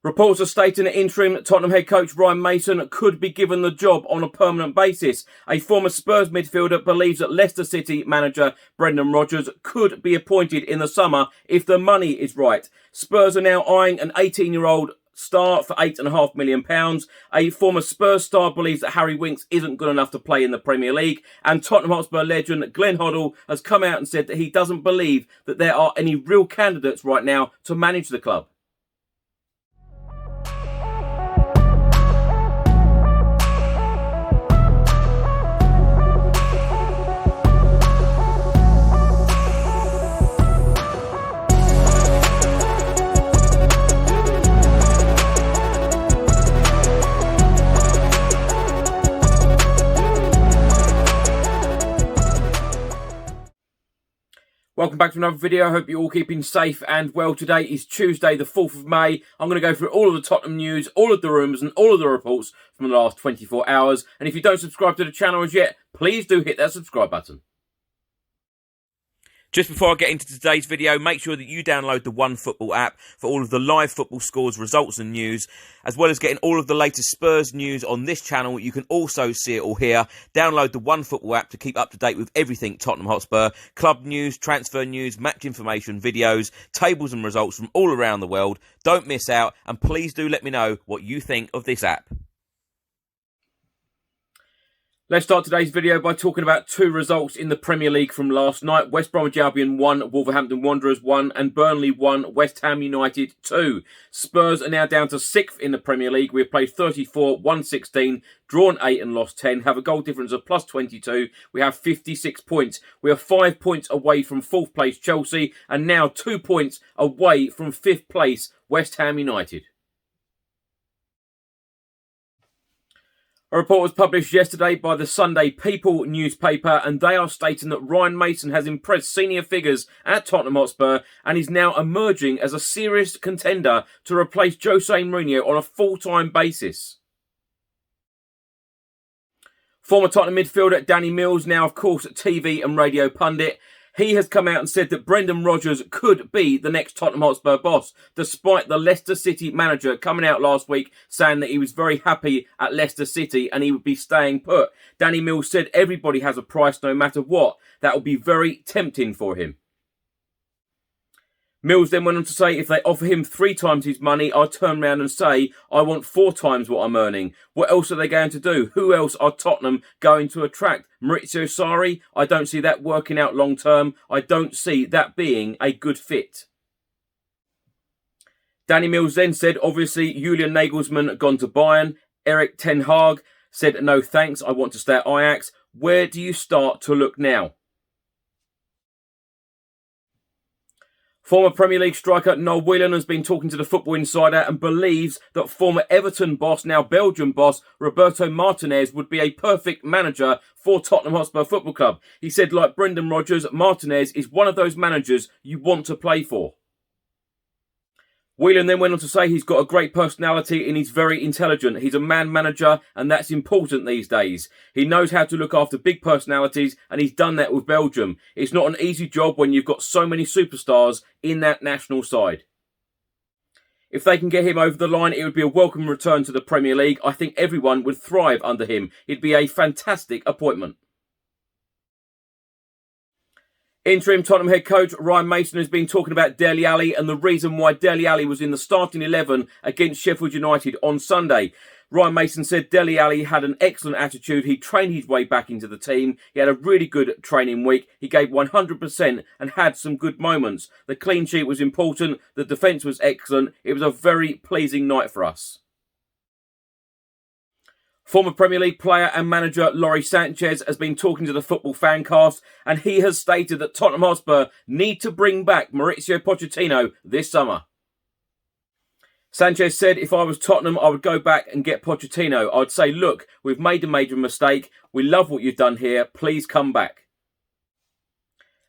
Reports are stating that interim Tottenham head coach Ryan Mason could be given the job on a permanent basis. A former Spurs midfielder believes that Leicester City manager Brendan Rodgers could be appointed in the summer if the money is right. Spurs are now eyeing an 18-year-old star for £8.5 million. A former Spurs star believes that Harry Winks isn't good enough to play in the Premier League. And Tottenham Hotspur legend Glenn Hoddle has come out and said that he doesn't believe that there are any real candidates right now to manage the club. Welcome back to another video. I hope you're all keeping safe and well. Today is Tuesday, the 4th of May. I'm going to go through all of the Tottenham news, all of the rumours and all of the reports from the last 24 hours. And if you don't subscribe to the channel as yet, please do hit that subscribe button. Just before I get into today's video, make sure that you download the OneFootball app for all of the live football scores, results and news, as well as getting all of the latest Spurs news on this channel. You can also see it all here. Download the OneFootball app to keep up to date with everything Tottenham Hotspur, club news, transfer news, match information, videos, tables and results from all around the world. Don't miss out, and please do let me know what you think of this app. Let's start today's video by talking about two results in the Premier League from last night. West Bromwich Albion 1, Wolverhampton Wanderers 1, and Burnley 1, West Ham United 2. Spurs are now down to 6th in the Premier League. We have played 34, won 16, drawn 8 and lost 10, have a goal difference of plus 22. We have 56 points. We are 5 points away from 4th place Chelsea, and now 2 points away from 5th place West Ham United. A report was published yesterday by the Sunday People newspaper, and they are stating that Ryan Mason has impressed senior figures at Tottenham Hotspur and is now emerging as a serious contender to replace Jose Mourinho on a full-time basis. Former Tottenham midfielder Danny Mills, now of course TV and radio pundit, he has come out and said that Brendan Rodgers could be the next Tottenham Hotspur boss, despite the Leicester City manager coming out last week saying that he was very happy at Leicester City and he would be staying put. Danny Mills said everybody has a price no matter what. That would be very tempting for him. Mills then went on to say if they offer him 3 times his money, I'll turn around and say, I want 4 times what I'm earning. What else are they going to do? Who else are Tottenham going to attract? Maurizio Sarri? I don't see that working out long term. I don't see that being a good fit. Danny Mills then said, obviously, Julian Nagelsmann gone to Bayern. Erik ten Hag said, no thanks, I want to stay at Ajax. Where do you start to look now? Former Premier League striker Noel Whelan has been talking to the Football Insider and believes that former Everton boss, now Belgian boss, Roberto Martínez would be a perfect manager for Tottenham Hotspur Football Club. He said, like Brendan Rodgers, Martínez is one of those managers you want to play for. Whelan then went on to say he's got a great personality and he's very intelligent. He's a man manager and that's important these days. He knows how to look after big personalities and he's done that with Belgium. It's not an easy job when you've got so many superstars in that national side. If they can get him over the line, it would be a welcome return to the Premier League. I think everyone would thrive under him. It'd be a fantastic appointment. Interim Tottenham head coach Ryan Mason has been talking about Dele Alli and the reason why Dele Alli was in the starting 11 against Sheffield United on Sunday. Ryan Mason said Dele Alli had an excellent attitude. He trained his way back into the team. He had a really good training week. He gave 100% and had some good moments. The clean sheet was important. The defence was excellent. It was a very pleasing night for us. Former Premier League player and manager Lawrie Sanchez has been talking to the Football Fancast and he has stated that Tottenham Hotspur need to bring back Mauricio Pochettino this summer. Sanchez said, if I was Tottenham, I would go back and get Pochettino. I'd say, look, we've made a major mistake. We love what you've done here. Please come back.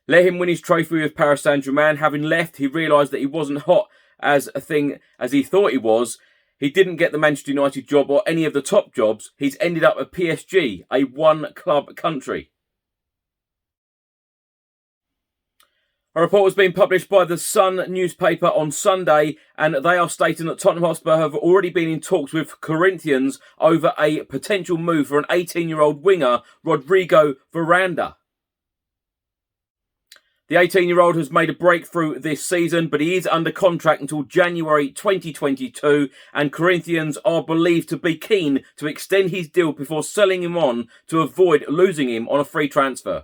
Let him win his trophy with Paris Saint-Germain. Having left, he realised that he wasn't hot as a thing as he thought he was. He didn't get the Manchester United job or any of the top jobs. He's ended up at PSG, a one-club country. A report has been published by the Sun newspaper on Sunday, and they are stating that Tottenham Hotspur have already been in talks with Corinthians over a potential move for an 18-year-old winger, Rodrigo Veranda. The 18-year-old has made a breakthrough this season, but he is under contract until January 2022, and Corinthians are believed to be keen to extend his deal before selling him on to avoid losing him on a free transfer.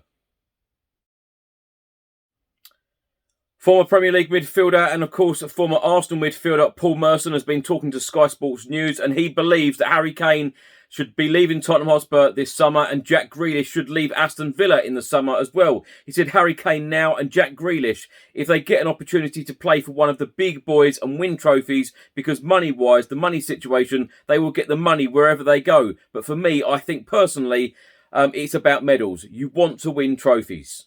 Former Premier League midfielder and, of course, former Arsenal midfielder Paul Merson has been talking to Sky Sports News, and he believes that Harry Kane should be leaving Tottenham Hotspur this summer and Jack Grealish should leave Aston Villa in the summer as well. He said Harry Kane now and Jack Grealish, if they get an opportunity to play for one of the big boys and win trophies, because money-wise, the money situation, they will get the money wherever they go. But for me, I think personally, it's about medals. You want to win trophies.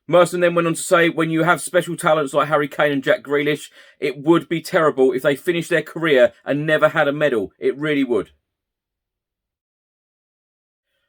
Merson then went on to say, when you have special talents like Harry Kane and Jack Grealish, it would be terrible if they finished their career and never had a medal. It really would.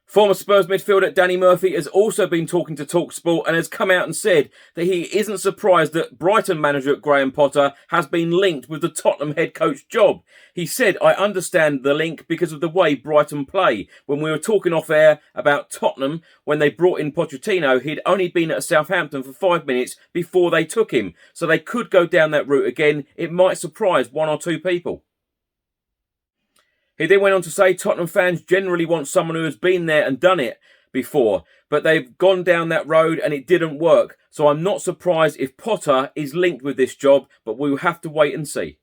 Former Spurs midfielder Danny Murphy has also been talking to TalkSport and has come out and said that he isn't surprised that Brighton manager Graham Potter has been linked with the Tottenham head coach job. He said, I understand the link because of the way Brighton play. When we were talking off air about Tottenham, when they brought in Pochettino, he'd only been at Southampton for 5 minutes before they took him. So they could go down that route again. It might surprise 1 or 2 people. He then went on to say Tottenham fans generally want someone who has been there and done it before, but they've gone down that road and it didn't work. So I'm not surprised if Potter is linked with this job, but we'll have to wait and see.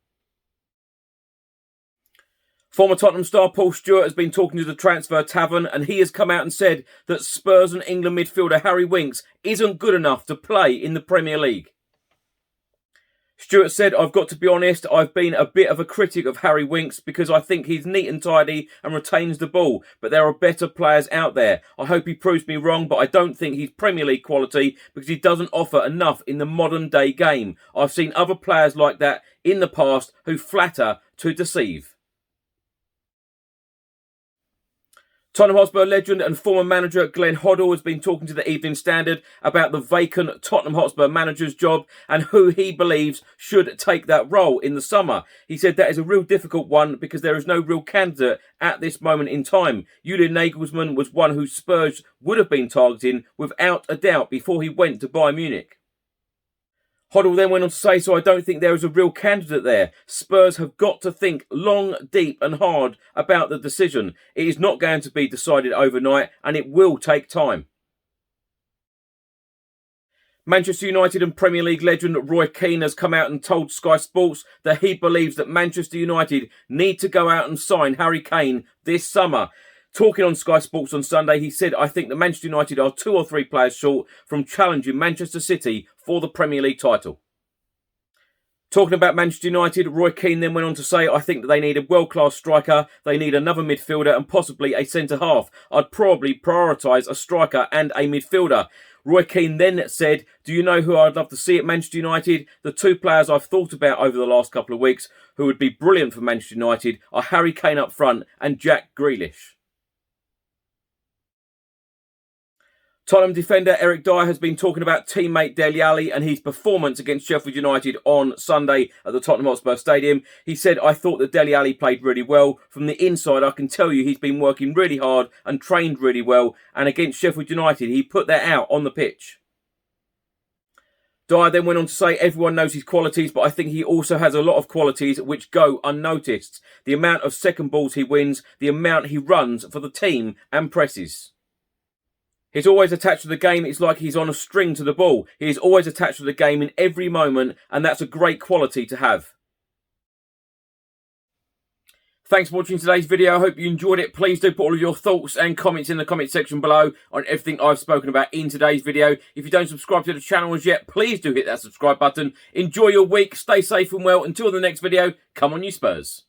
Former Tottenham star Paul Stewart has been talking to the Transfer Tavern, and he has come out and said that Spurs and England midfielder Harry Winks isn't good enough to play in the Premier League. Stewart said, I've got to be honest, I've been a bit of a critic of Harry Winks because I think he's neat and tidy and retains the ball, but there are better players out there. I hope he proves me wrong, but I don't think he's Premier League quality because he doesn't offer enough in the modern day game. I've seen other players like that in the past who flatter to deceive. Tottenham Hotspur legend and former manager Glenn Hoddle has been talking to the Evening Standard about the vacant Tottenham Hotspur manager's job and who he believes should take that role in the summer. He said that is a real difficult one because there is no real candidate at this moment in time. Julian Nagelsmann was one who Spurs would have been targeting without a doubt before he went to Bayern Munich. Hoddle then went on to say, so I don't think there is a real candidate there. Spurs have got to think long, deep and hard about the decision. It is not going to be decided overnight and it will take time. Manchester United and Premier League legend Roy Keane has come out and told Sky Sports that he believes that Manchester United need to go out and sign Harry Kane this summer. Talking on Sky Sports on Sunday, he said, I think that Manchester United are 2 or 3 players short from challenging Manchester City for the Premier League title. Talking about Manchester United, Roy Keane then went on to say, I think that they need a world-class striker, they need another midfielder and possibly a centre-half. I'd probably prioritise a striker and a midfielder. Roy Keane then said, do you know who I'd love to see at Manchester United? The 2 players I've thought about over the last couple of weeks who would be brilliant for Manchester United are Harry Kane up front and Jack Grealish. Tottenham defender Eric Dyer has been talking about teammate Dele Alli and his performance against Sheffield United on Sunday at the Tottenham Hotspur Stadium. He said, I thought that Dele Alli played really well. From the inside, I can tell you he's been working really hard and trained really well. And against Sheffield United, he put that out on the pitch. Dyer then went on to say, everyone knows his qualities, but I think he also has a lot of qualities which go unnoticed. The amount of second balls he wins, the amount he runs for the team and presses. He's always attached to the game. It's like he's on a string to the ball. He is always attached to the game in every moment, and that's a great quality to have. Thanks for watching today's video. I hope you enjoyed it. Please do put all of your thoughts and comments in the comment section below on everything I've spoken about in today's video. If you don't subscribe to the channel as yet, please do hit that subscribe button. Enjoy your week. Stay safe and well. Until the next video, come on you Spurs.